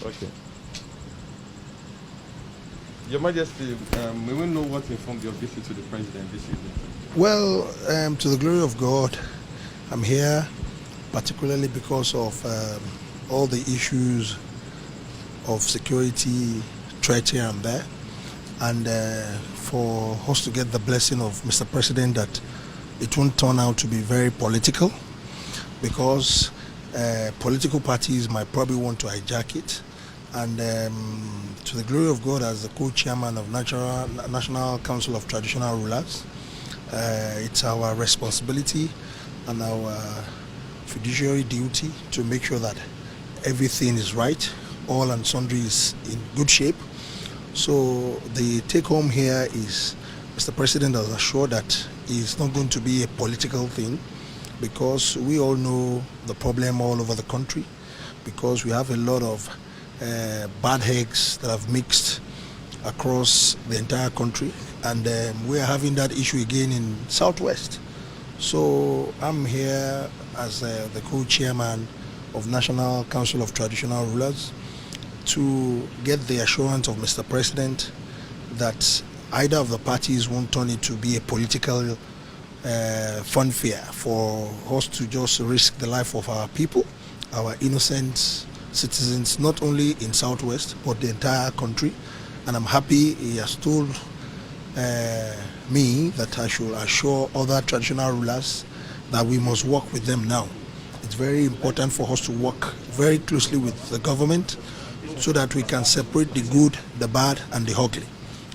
Okay. Your Majesty, may we know what informed your visit to the President this evening? Well, to the glory of God, I'm here particularly because of all the issues of security threat here and there, and for us to get the blessing of Mr. President that it won't turn out to be very political, because political parties might probably want to hijack it. And to the glory of God, as the co-chairman of National Council of Traditional Rulers, it's our responsibility and our fiduciary duty to make sure that everything is right, all and sundry is in good shape. So the take home here is Mr. President has assured that it's not going to be a political thing, because we all know the problem all over the country, because we have a lot of bad eggs that have mixed across the entire country, and we are having that issue again in Southwest. So I'm here as the co-chairman of National Council of Traditional Rulers to get the assurance of Mr. President that either of the parties won't turn it to be a political funfair for us to just risk the life of our people, our innocent citizens, not only in Southwest but the entire country. And I'm happy he has told me that I should assure other traditional rulers that we must work with them now. It's very important for us to work very closely with the government so that we can separate the good, the bad and the ugly.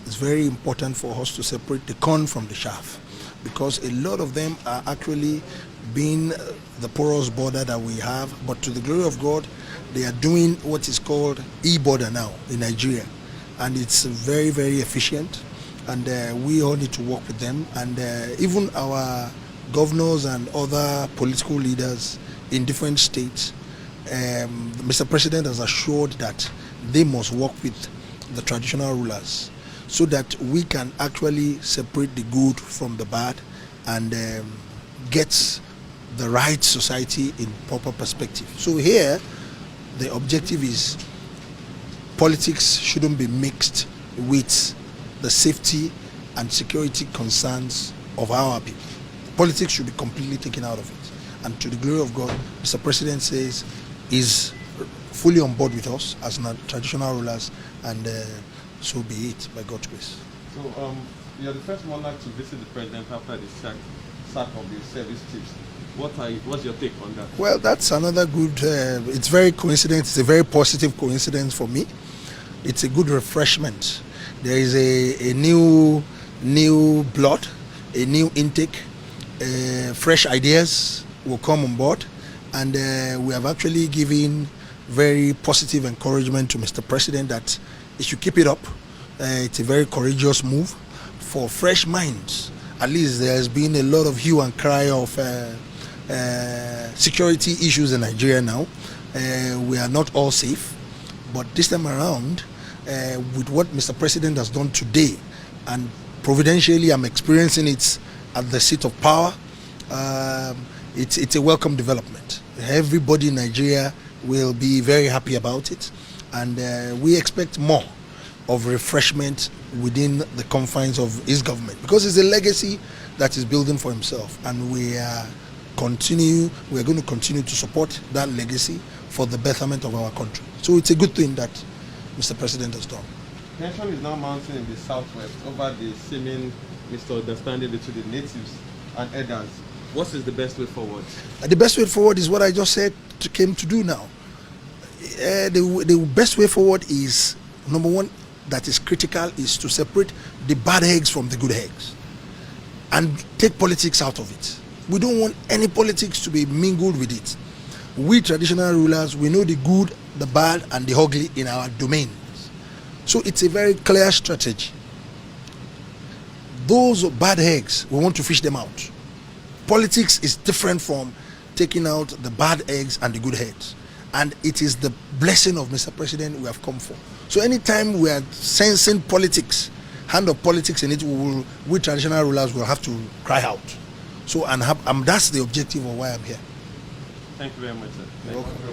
It's very important for us to separate the corn from the chaff, because a lot of them are actually being the porous border that we have, but to the glory of God, they are doing what is called e-border now in Nigeria, and it's very, very efficient, and we all need to work with them. And even our governors and other political leaders in different states, Mr. President has assured that they must work with the traditional rulers so that we can actually separate the good from the bad and get the right society in proper perspective. So here, the objective is politics shouldn't be mixed with the safety and security concerns of our people. Politics should be completely taken out of it. And to the glory of God, Mr. President says he's fully on board with us as traditional rulers, and so be it, by God's grace. So you're the first monarch to visit the President after the sack of the service chiefs. What's your take on that? Well, that's another good, it's very coincidence, it's a very positive coincidence for me. It's a good refreshment. There is a new blood, a new intake, fresh ideas will come on board, and we have actually given very positive encouragement to Mr. President that he should keep it up. It's a very courageous move for fresh minds. At least there has been a lot of hue and cry of security issues in Nigeria now. We are not all safe, but this time around, with what Mr. President has done today, and providentially I'm experiencing it at the seat of power, it's a welcome development. Everybody in Nigeria will be very happy about it, and we expect more of refreshment within the confines of his government, because it's a legacy that he's building for himself, and we are going to continue to support that legacy for the betterment of our country. So it's a good thing that Mr. President has done. Tension is now mounting in the Southwest over the seeming misunderstanding between the natives and elders. What is the best way forward? The best way forward is what I just said came to do now. The best way forward is, number one, that is critical, is to separate the bad eggs from the good eggs and take politics out of it. We don't want any politics to be mingled with it. We traditional rulers, we know the good, the bad and the ugly in our domains. So it's a very clear strategy. Those bad eggs, we want to fish them out. Politics is different from taking out the bad eggs and the good eggs. And it is the blessing of Mr. President we have come for. So anytime we are sensing politics, hand of politics in it, we traditional rulers will have to cry out. So and that's the objective of why I'm here. Thank you very much, sir. You're welcome.